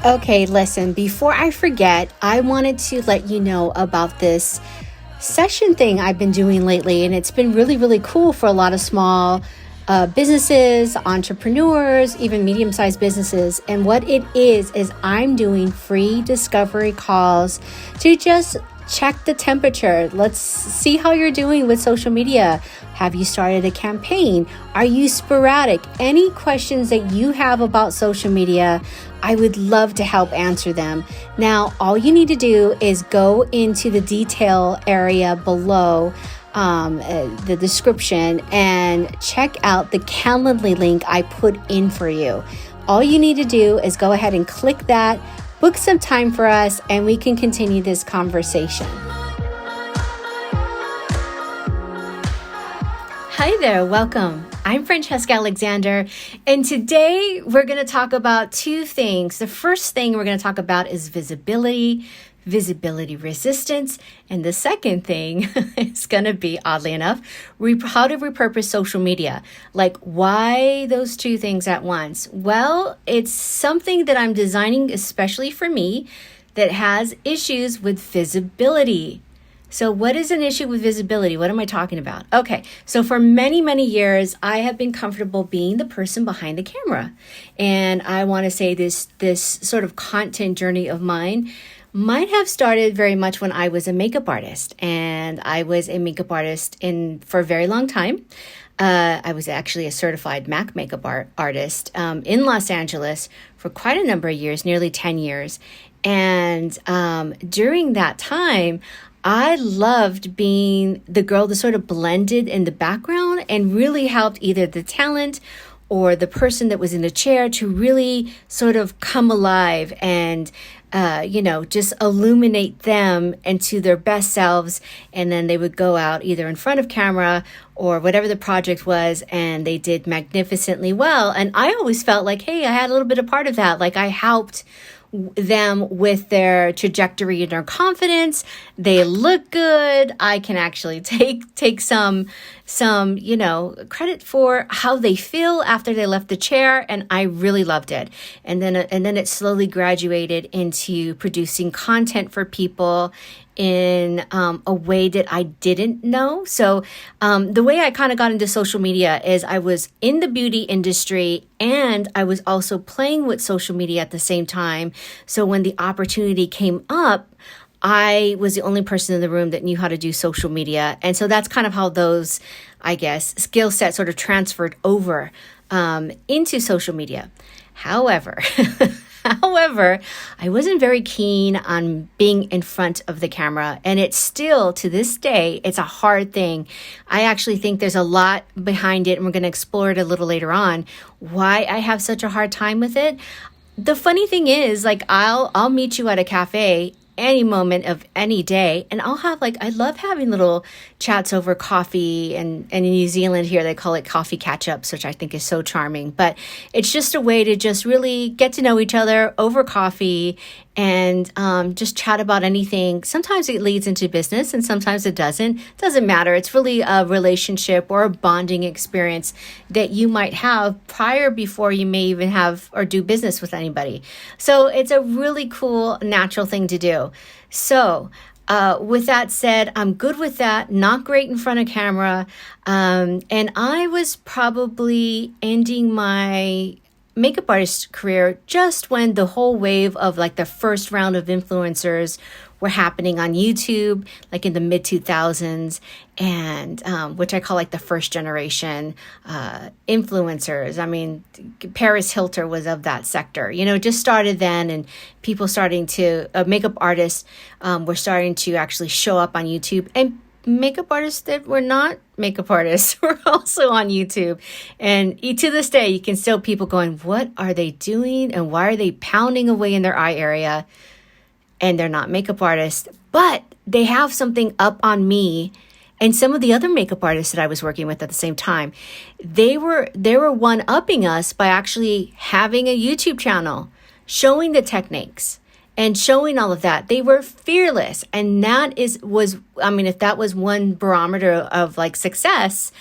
Okay, listen, before I forget, I wanted to let you know about this session thing I've been doing lately, and it's been really, really cool for a lot of small businesses, entrepreneurs, even medium-sized businesses. And what it is I'm doing free discovery calls to just check the temperature. Let's see how you're doing with social media. Have you started a campaign? Are you sporadic? Any questions that you have about social media, I would love to help answer them. Now, all you need to do is go into the detail area below the description and check out the Calendly link I put in for you. All you need to do is go ahead and click that, book some time for us, and we can continue this conversation. Hi there, welcome. I'm Francesca Alexander, and today we're going to talk about two things. The first thing we're going to talk about is visibility resistance, and the second thing is going to be, oddly enough, how to repurpose social media. Like, why those two things at once? Well, it's something that I'm designing especially for me that has issues with visibility. So what is an issue with visibility? What am I talking about? Okay, so for many, many years, I have been comfortable being the person behind the camera. And I want to say this sort of content journey of mine might have started very much when I was a makeup artist. And I was a makeup artist for a very long time. I was actually a certified MAC makeup artist in Los Angeles for quite a number of years, nearly 10 years. And during that time, I loved being the girl that sort of blended in the background and really helped either the talent or the person that was in the chair to really sort of come alive and, just illuminate them into their best selves. And then they would go out either in front of camera or whatever the project was, and they did magnificently well. And I always felt like, hey, I had a little bit of part of that. Like I helped them with their trajectory and their confidence. They look good. I can actually take some credit for how they feel after they left the chair, and I really loved it. And then it slowly graduated into producing content for people in a way that I didn't know. So the way I kind of got into social media is I was in the beauty industry and I was also playing with social media at the same time. So when the opportunity came up, I was the only person in the room that knew how to do social media. And so that's kind of how those, I guess, skill sets sort of transferred over into social media. However, I wasn't very keen on being in front of the camera, and it's still, to this day, it's a hard thing. I actually think there's a lot behind it, and we're going to explore it a little later on, why I have such a hard time with it. The funny thing is, like, I'll meet you at a cafe any moment of any day, and I'll have I love having little chats over coffee, and in New Zealand here they call it coffee catch-ups, which I think is so charming. But it's just a way to just really get to know each other over coffee and just chat about anything. Sometimes it leads into business and sometimes it doesn't. It doesn't matter. It's really a relationship or a bonding experience that you might have before you may even have or do business with anybody. So it's a really cool, natural thing to do. So with that said, I'm good with that, not great in front of camera. And I was probably ending my makeup artist career just when the whole wave of the first round of influencers were happening on YouTube, in the mid 2000s, and which I call the first generation influencers. I mean, Paris Hilton was of that sector, just started then, and people makeup artists were starting to actually show up on YouTube, and makeup artists that were not makeup artists were also on YouTube. And to this day, you can still people going, what are they doing? And why are they pounding away in their eye area? And they're not makeup artists, but they have something up on me and some of the other makeup artists that I was working with at the same time. They were one-upping us by actually having a YouTube channel, showing the techniques and showing all of that. They were fearless. And that if that was one barometer of success,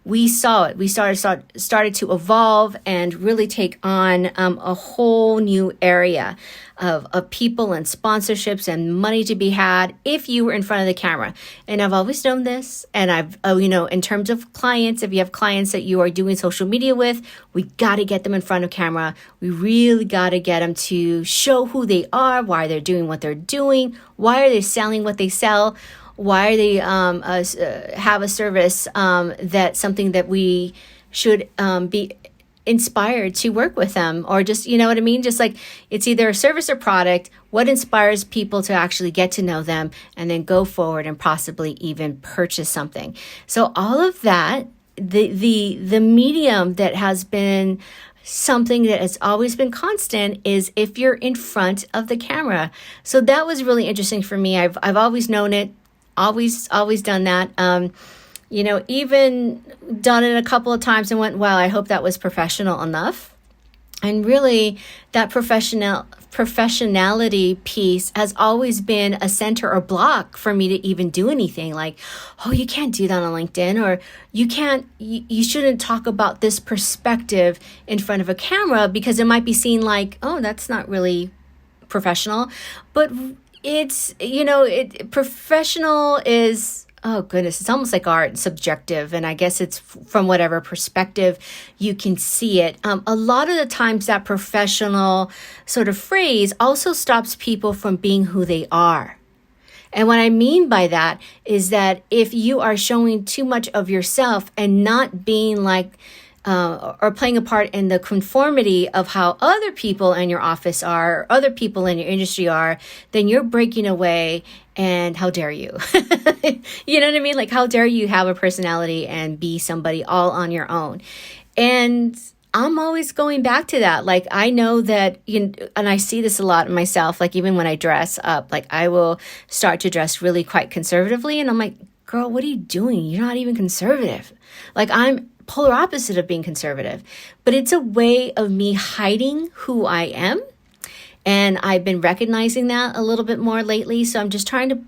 we saw it. We started to evolve and really take on a whole new area of people and sponsorships and money to be had if you were in front of the camera. And I've always known this. And I've, in terms of clients, if you have clients that you are doing social media with, we got to get them in front of camera. We really got to get them to show who they are, why they're doing what they're doing, why are they selling what they sell, why are they have a service that's something that we should be inspired to work with them, or just, you know what I mean? Just like it's either a service or product, what inspires people to actually get to know them and then go forward and possibly even purchase something. So all of that, the medium that has been something that has always been constant is if you're in front of the camera. So that was really interesting for me. I've always known it, always done that. Even done it a couple of times and went, wow, I hope that was professional enough. And really, that professionality piece has always been a center or block for me to even do anything. Like, oh, you can't do that on LinkedIn, or you shouldn't talk about this perspective in front of a camera because it might be seen like, oh, that's not really professional. But it's, professional is, oh goodness, it's almost like art, subjective. And I guess it's from whatever perspective you can see it. A lot of the times that professional sort of phrase also stops people from being who they are. And what I mean by that is that if you are showing too much of yourself and not being like, or playing a part in the conformity of how other people in your office are, or other people in your industry are, then you're breaking away. And how dare you? You know what I mean? Like, how dare you have a personality and be somebody all on your own? And I'm always going back to that. Like, I know that, and I see this a lot in myself, like even when I dress up, like I will start to dress really quite conservatively. And I'm like, girl, what are you doing? You're not even conservative. Like, I'm polar opposite of being conservative, but it's a way of me hiding who I am. And I've been recognizing that a little bit more lately. So I'm just trying to,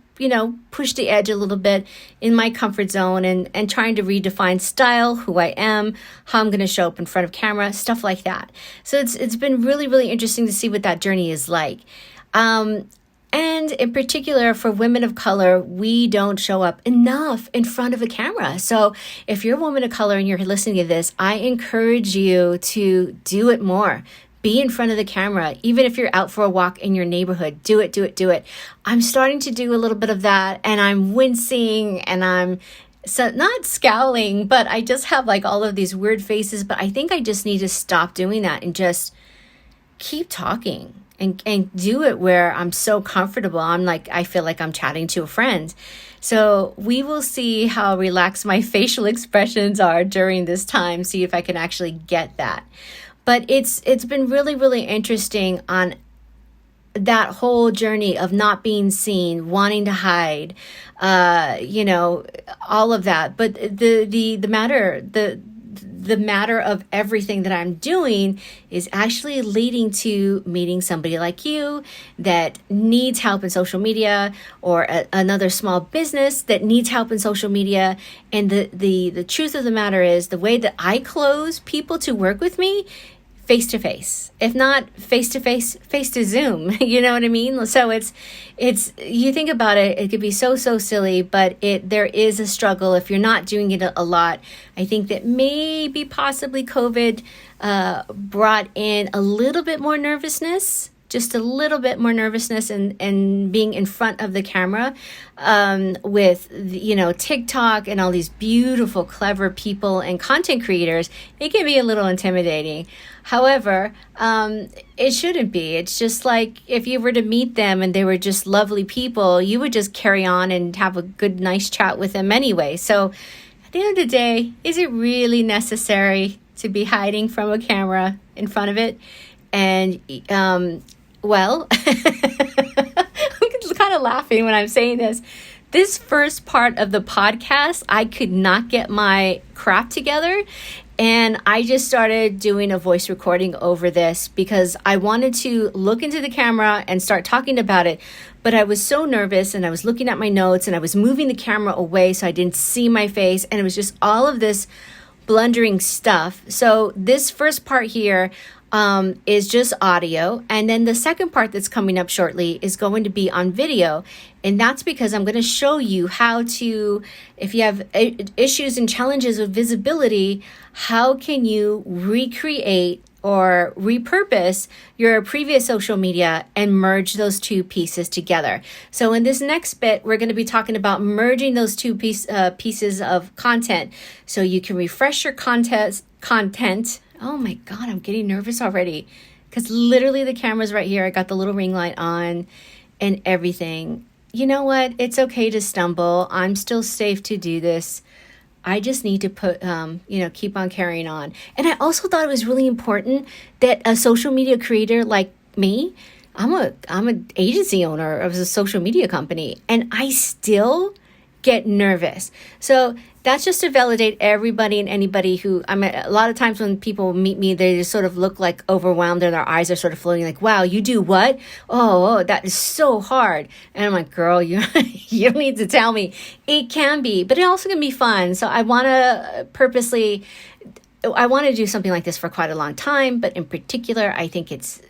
push the edge a little bit in my comfort zone and trying to redefine style, who I am, how I'm going to show up in front of camera, stuff like that. So it's been really, really interesting to see what that journey is like. And in particular, for women of color, we don't show up enough in front of a camera. So if you're a woman of color and you're listening to this, I encourage you to do it more. Be in front of the camera. Even if you're out for a walk in your neighborhood, do it. I'm starting to do a little bit of that, and I'm wincing and I'm not scowling, but I just have like all of these weird faces. But I think I just need to stop doing that and just keep talking and do it where I'm so comfortable. I feel like I'm chatting to a friend. So we will see how relaxed my facial expressions are during this time, see if I can actually get that. But it's been really, really interesting on that whole journey of not being seen, wanting to hide, all of that. But the matter of everything that I'm doing is actually leading to meeting somebody like you that needs help in social media, or another small business that needs help in social media. And the truth of the matter is, the way that I close people to work with me, face to face, if not face to face, face to Zoom. You know what I mean? So it's you think about it, it could be so silly, but there is a struggle if you're not doing it a lot. I think that maybe possibly COVID brought in a little bit more nervousness, just a little bit more nervousness and being in front of the camera with, TikTok and all these beautiful, clever people and content creators. It can be a little intimidating. However, it shouldn't be. It's just like if you were to meet them and they were just lovely people, you would just carry on and have a good, nice chat with them anyway. So at the end of the day, is it really necessary to be hiding from a camera in front of it? And, well, I'm kind of laughing when I'm saying this. This first part of the podcast, I could not get my crap together. And I just started doing a voice recording over this because I wanted to look into the camera and start talking about it. But I was so nervous, and I was looking at my notes, and I was moving the camera away so I didn't see my face. And it was just all of this blundering stuff. So this first part here is just audio. And then the second part that's coming up shortly is going to be on video. And that's because I'm going to show you how to, if you have issues and challenges with visibility, how can you recreate or repurpose your previous social media and merge those two pieces together. So in this next bit, we're going to be talking about merging those two pieces of content so you can refresh your content. Oh my God, I'm getting nervous already because literally the camera's right here. I got the little ring light on and everything. You know what? It's okay to stumble. I'm still safe to do this. I just need to put, keep on carrying on. And I also thought it was really important that a social media creator like me, I'm an agency owner of a social media company, and I still get nervous. So that's just to validate everybody and anybody who, a lot of times when people meet me, they just sort of look like overwhelmed and their eyes are sort of floating like, wow, you do what? Oh, that is so hard. And I'm like, girl, you don't need to tell me. It can be, but it also can be fun. So I want to do something like this for quite a long time, but in particular, I think it's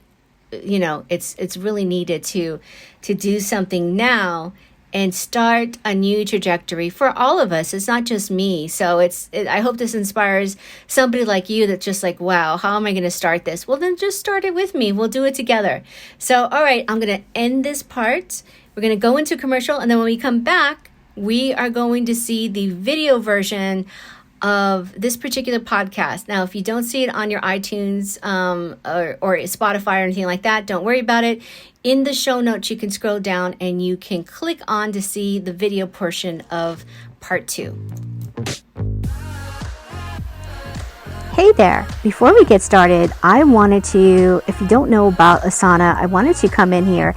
really needed to do something now and start a new trajectory for all of us. It's not just me. So I hope this inspires somebody like you that's just like, wow, how am I going to start this? Well, then just start it with me. We'll do it together. So, all right, I'm going to end this part. We're going to go into commercial. And then when we come back, we are going to see the video version of this particular podcast. Now, if you don't see it on your iTunes or Spotify or anything like that, don't worry about it. In the show notes, you can scroll down and you can click on to see the video portion of part 2. Hey there. Before we get started, I wanted to, if you don't know about Asana, I wanted to come in here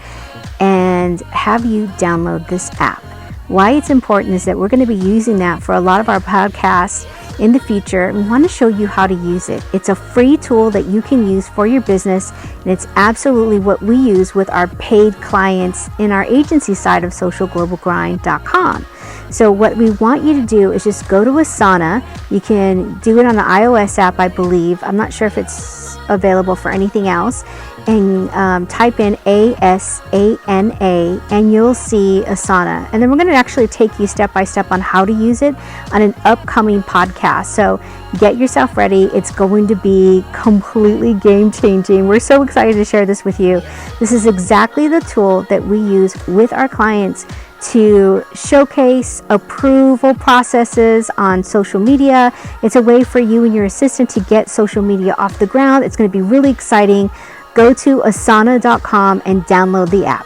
and have you download this app. Why it's important is that we're going to be using that for a lot of our podcasts in the future. We want to show you how to use it. It's a free tool that you can use for your business, and it's absolutely what we use with our paid clients in our agency side of socialglobalgrind.com. So what we want you to do is just go to Asana. You can do it on the iOS app, I believe. I'm not sure if it's available for anything else. And type in ASANA and you'll see Asana. And then we're going to actually take you step by step on how to use it on an upcoming podcast. So get yourself ready. It's going to be completely game changing. We're so excited to share this with you. This is exactly the tool that we use with our clients to showcase approval processes on social media. It's a way for you and your assistant to get social media off the ground. It's going to be really exciting. Go to asana.com and download the app.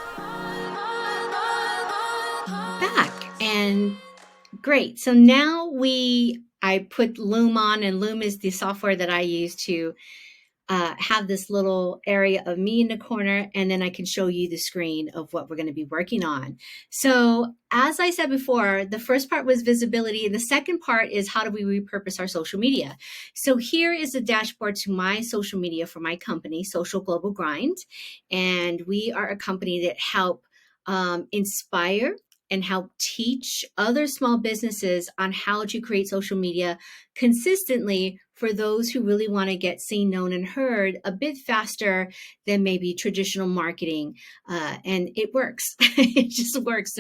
Back, and great. So now I put Loom on, and Loom is the software that I use to have this little area of me in the corner, and then I can show you the screen of what we're going to be working on. So as I said before, the first part was visibility, and the second part is how do we repurpose our social media. So here is the dashboard to my social media for my company, Social Global Grind, and we are a company that help inspire and help teach other small businesses on how to create social media consistently for those who really want to get seen, known, and heard a bit faster than maybe traditional marketing. And it works. It just works.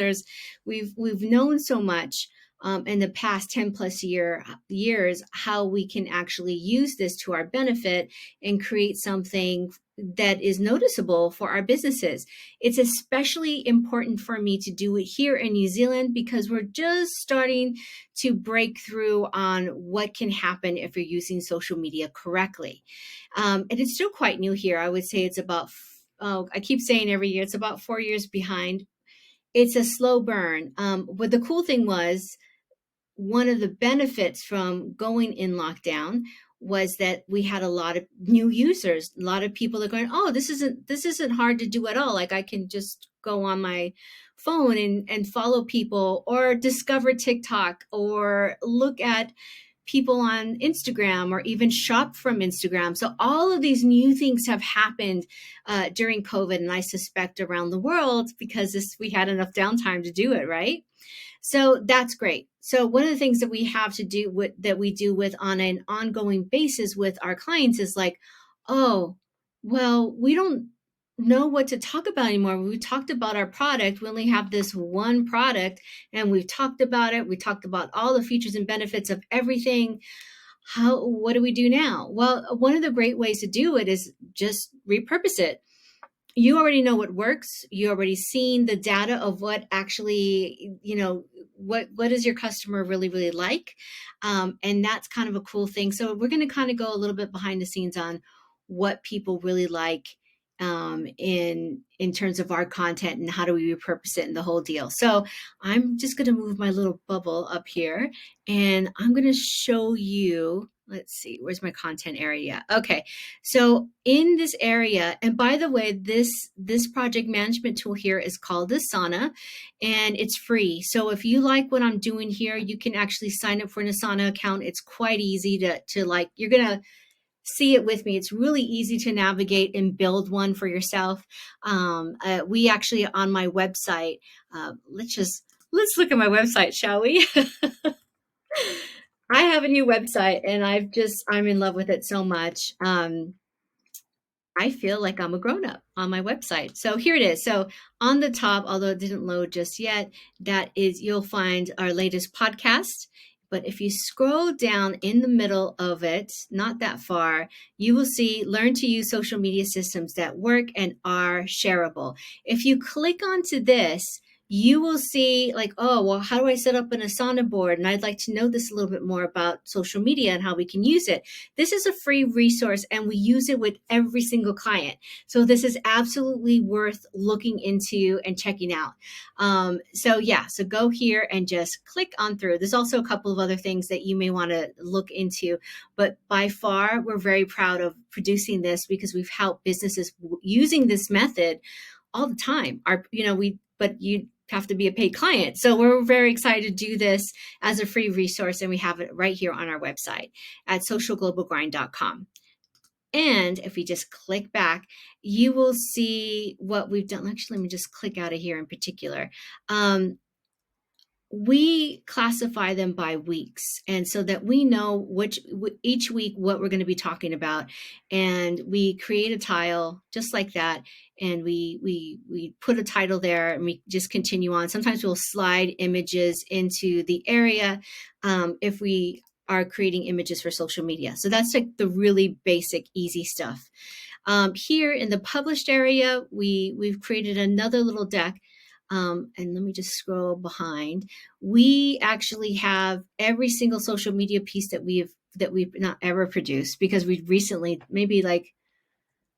We've known so much in the past 10 plus years how we can actually use this to our benefit and create something that is noticeable for our businesses. It's especially important for me to do it here in New Zealand because we're just starting to break through on what can happen if you're using social media correctly. And it's still quite new here. I would say it's about, I keep saying every year, it's about 4 years behind. It's a slow burn. But the cool thing was, one of the benefits from going in lockdown was that we had a lot of new users. A lot of people are going, oh, this isn't hard to do at all. Like I can just go on my phone and follow people or discover TikTok or look at people on Instagram or even shop from Instagram. So all of these new things have happened during COVID, and I suspect around the world because we had enough downtime to do it, right? So that's great. So one of the things that we have to do that we do with on an ongoing basis with our clients is like, oh, well, we don't know what to talk about anymore. We talked about our product. We only have this one product and we've talked about it. We talked about all the features and benefits of everything. What do we do now? Well, one of the great ways to do it is just repurpose it. You already know what works. You already seen the data of what actually, what does your customer really like, and that's kind of a cool thing. So we're going to kind of go a little bit behind the scenes on what people really like, in terms of our content and how do we repurpose it and the whole deal. So I'm just going to move my little bubble up here and I'm going to show you. Let's see, where's my content area? Okay, so in this area, and by the way, this project management tool here is called Asana, and it's free. So if you like what I'm doing here, you can actually sign up for an Asana account. It's quite easy to like, you're gonna see it with me. It's really easy to navigate and build one for yourself. We actually, on my website, let's look at my website, shall we? I have a new website and I'm in love with it so much. I feel like I'm a grown up on my website. So here it is. So on the top, although it didn't load just yet, that is, you'll find our latest podcast. But if you scroll down in the middle of it, not that far, you will see learn to use social media systems that work and are shareable. If you click onto this, you will see like, oh, well, how do I set up an Asana board? And I'd like to know this a little bit more about social media and how we can use it. This is a free resource and we use it with every single client. So this is absolutely worth looking into and checking out. So go here and just click on through. There's also a couple of other things that you may want to look into, but by far, we're very proud of producing this because we've helped businesses using this method all the time. But you have to be a paid client. So we're very excited to do this as a free resource, and we have it right here on our website at socialglobalgrind.com. And if we just click back, you will see what we've done. Actually, let me just click out of here in particular. We classify them by weeks, and so that we know each week what we're going to be talking about, and we create a tile just like that, and we put a title there, and we just continue on. Sometimes we'll slide images into the area if we are creating images for social media. So that's like the really basic, easy stuff. Here in the published area, we've created another little deck. And let me just scroll behind. We actually have every single social media piece that we've not ever produced, because we recently, maybe like,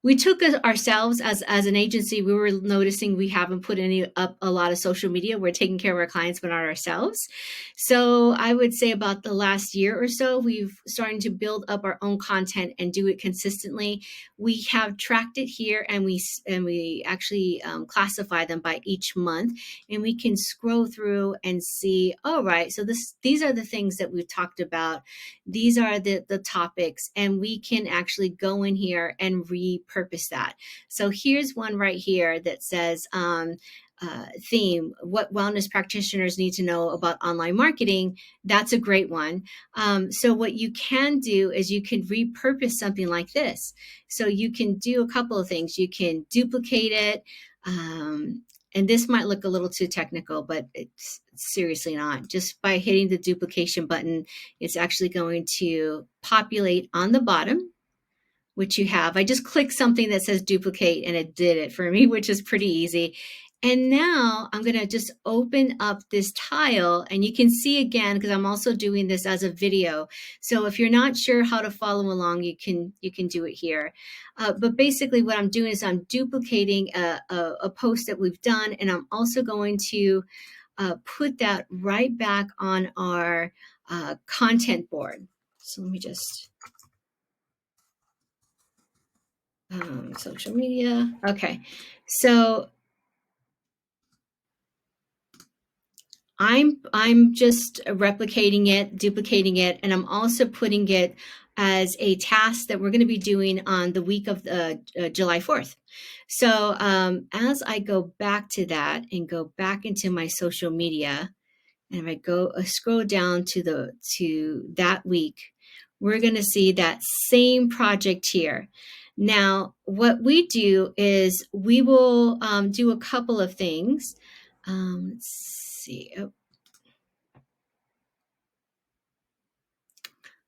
we took ourselves as an agency. We were noticing we haven't put up a lot of social media. We're taking care of our clients, but not ourselves. So I would say about the last year or so, we've started to build up our own content and do it consistently. We have tracked it here, and we actually classify them by each month, and we can scroll through and see, all right, so these are the things that we've talked about. These are the topics, and we can actually go in here and repurpose that. So here's one right here that says theme, what wellness practitioners need to know about online marketing. That's a great one. So what you can do is you can repurpose something like this. So you can do a couple of things. You can duplicate it. And this might look a little too technical, but it's seriously not. Just by hitting the duplication button, it's actually going to populate on the bottom, which you have. I just clicked something that says duplicate and it did it for me, which is pretty easy. And now I'm going to just open up this tile, and you can see again, because I'm also doing this as a video. So if you're not sure how to follow along, you can do it here. But basically what I'm doing is I'm duplicating a post that we've done, and I'm also going to put that right back on our content board. So let me just, social media. Okay. So I'm just replicating it, duplicating it, and I'm also putting it as a task that we're going to be doing on the week of July 4th. So as I go back to that and go back into my social media, And if I go scroll down to that week, we're going to see that same project here. Now, what we do is we will do a couple of things. Let's see. Oh,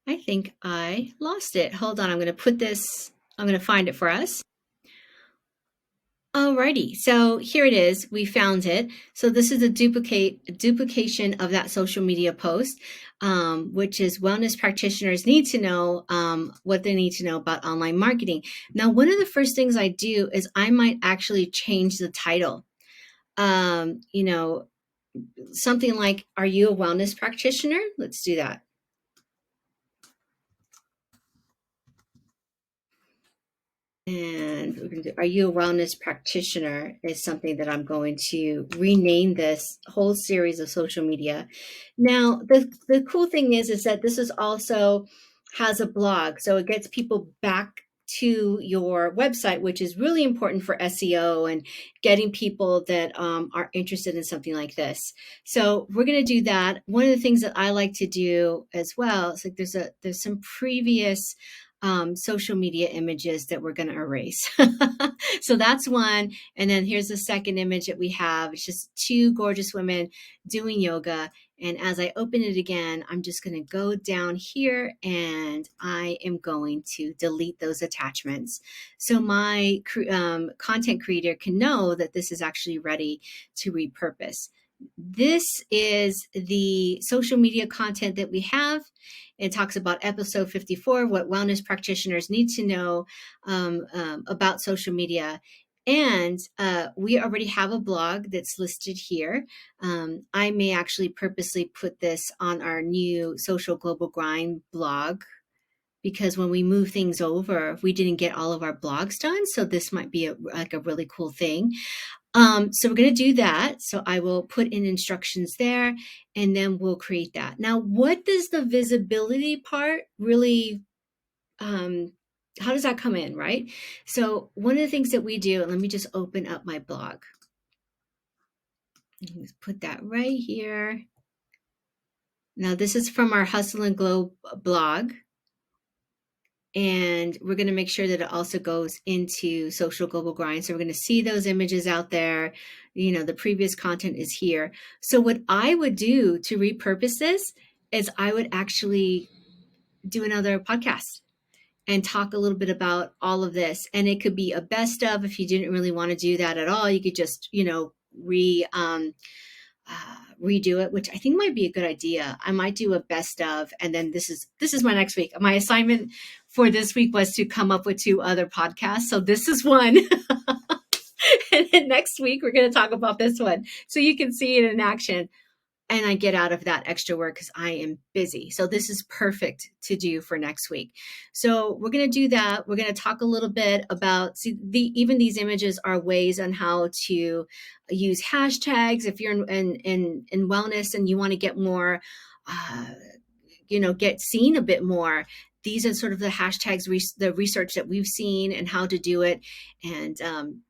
I think I lost it. Hold on. I'm going to put this, I'm going to find it for us. Alrighty, so here it is. We found it. So this is a duplication of that social media post, which is wellness practitioners need to know what they need to know about online marketing. Now, one of the first things I do is I might actually change the title. You know, something like, "Are you a wellness practitioner?" Let's do that. And we're going to do, "Are you a wellness practitioner?" is something that I'm going to rename this whole series of social media. Now, the cool thing is that this is also has a blog. So it gets people back to your website, which is really important for SEO and getting people that are interested in something like this. So we're going to do that. One of the things that I like to do as well is like there's some previous social media images that we're going to erase. So that's one. And then here's the second image that we have. It's just two gorgeous women doing yoga. And as I open it again, I'm just going to go down here and I am going to delete those attachments. So my content creator can know that this is actually ready to repurpose. This is the social media content that we have. It talks about episode 54, what wellness practitioners need to know about social media. And we already have a blog that's listed here. I may actually purposely put this on our new Social Global Grind blog because when we move things over, we didn't get all of our blogs done. So this might be like a really cool thing. So we're going to do that. So I will put in instructions there and then we'll create that. Now, what does the visibility part really, how does that come in, right? So one of the things that we do, and let me just open up my blog. Let's put that right here. Now this is from our Hustle and Glow blog. And we're going to make sure that it also goes into Social Global Grind. So we're going to see those images out there. You know, the previous content is here. So what I would do to repurpose this is I would actually do another podcast and talk a little bit about all of this. And it could be a best of if you didn't really want to do that at all. You could just, you know, redo it, which I think might be a good idea. I might do a best of, and then this is my next week. My assignment for this week was to come up with 2 other podcasts. So this is one. And then next week we're going to talk about this one. So you can see it in action. And I get out of that extra work because I am busy. So this is perfect to do for next week. So we're going to do that. We're going to talk a little bit about, even these images are ways on how to use hashtags. If you're in wellness and you want to get more, get seen a bit more, these are sort of the hashtags, the research that we've seen and how to do it. And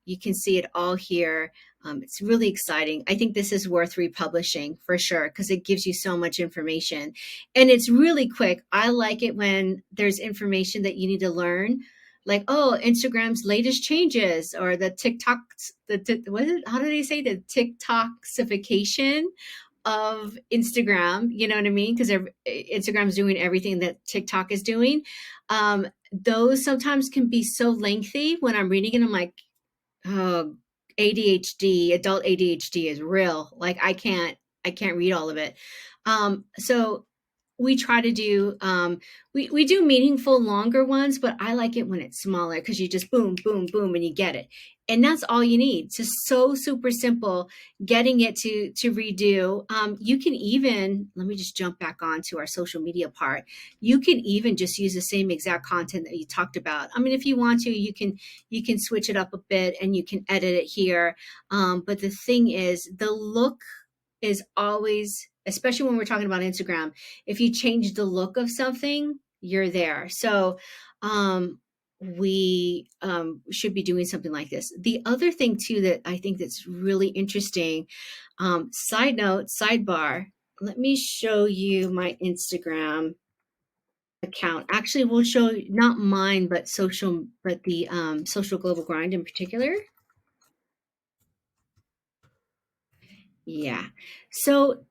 you can see it all here. It's really exciting. I think this is worth republishing for sure because it gives you so much information and it's really quick. I like it when there's information that you need to learn, like, oh, Instagram's latest changes or the how do they say the TikTokification of Instagram, you know what I mean? Because Instagram's doing everything that TikTok is doing. Those sometimes can be so lengthy when I'm reading it. I'm like, oh, ADHD, adult ADHD is real. Like I can't read all of it. So we try to do, we do meaningful longer ones, but I like it when it's smaller because you just boom, boom, boom, and you get it. And that's all you need. It's just so super simple getting it to redo. You can even, let me just jump back on to our social media part. You can even just use the same exact content that you talked about. I mean, if you want to, you can switch it up a bit and you can edit it here. But the thing is, the look is always, especially when we're talking about Instagram, if you change the look of something, you're there. So we should be doing something like this. The other thing too that I think that's really interesting, side note, sidebar, let me show you my Instagram account. Actually, we'll show not mine, but the social global grind in particular. Yeah. So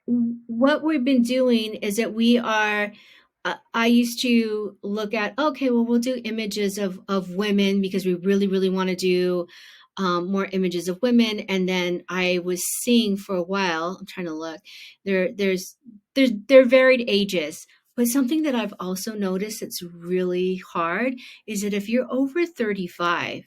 what we've been doing is that we are I used to look at, okay, well, we'll do images of women because we really, really want to do more images of women. And then I was seeing for a while, I'm trying to look, they're varied ages. But something that I've also noticed that's really hard is that if you're over 35,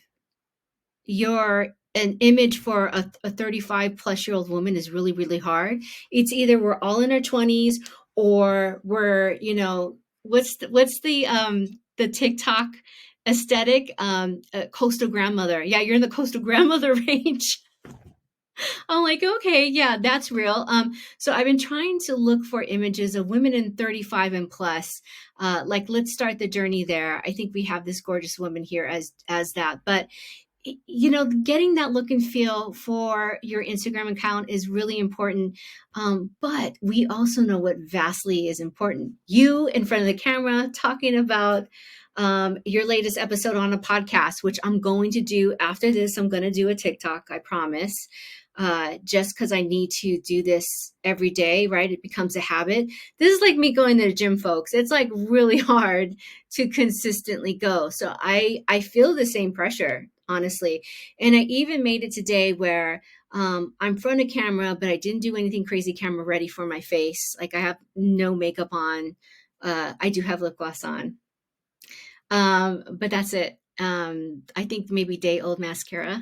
your an image for a 35 plus year old woman is really, really hard. It's either we're all in our 20s or we're, what's the TikTok aesthetic, coastal grandmother. Yeah, you're in the coastal grandmother range. I'm like, okay, yeah, that's real. So I've been trying to look for images of women in 35 and plus. Like, let's start the journey there. I think we have this gorgeous woman here as that. But getting that look and feel for your Instagram account is really important. But we also know what vastly is important. You in front of the camera talking about your latest episode on a podcast, which I'm going to do after this. I'm going to do a TikTok, I promise. Just because I need to do this every day, right? It becomes a habit. This is like me going to the gym, folks. It's like really hard to consistently go. So I feel the same pressure, honestly. And I even made it today where I'm front of camera, but I didn't do anything crazy camera ready for my face. Like I have no makeup on. I do have lip gloss on. But that's it. I think maybe day old mascara.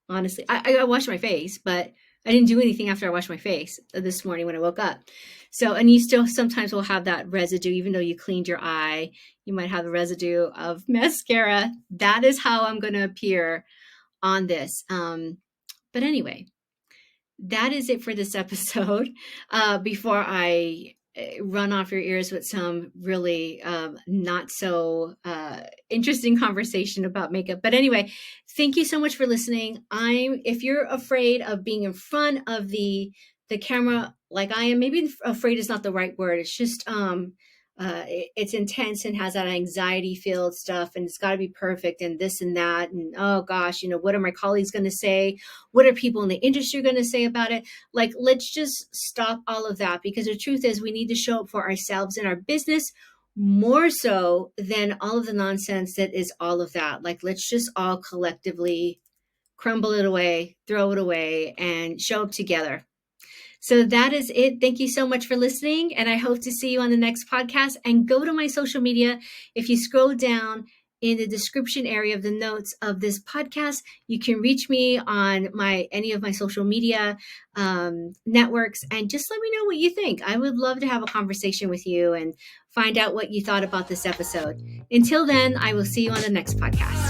Honestly, I washed my face, but I didn't do anything after I washed my face this morning when I woke up. So, and you still sometimes will have that residue, even though you cleaned your eye, you might have the residue of mascara. That is how I'm going to appear on this. But anyway, that is it for this episode. Before I run off your ears with some really not so interesting conversation about makeup. But anyway, thank you so much for listening. If you're afraid of being in front of the camera like I am, maybe afraid is not the right word. It's just it's intense and has that anxiety filled stuff, and it's got to be perfect and this and that, and oh gosh, what are my colleagues going to say, what are people in the industry going to say about it? Like, let's just stop all of that, because the truth is we need to show up for ourselves in our business more so than all of the nonsense that is all of that. Like, let's just all collectively crumble it away, throw it away, and show up together. So that is it. Thank you so much for listening, and I hope to see you on the next podcast. And go to my social media. If you scroll down in the description area of the notes of this podcast, you can reach me on any of my social media networks, and just let me know what you think. I would love to have a conversation with you and find out what you thought about this episode. Until then, I will see you on the next podcast.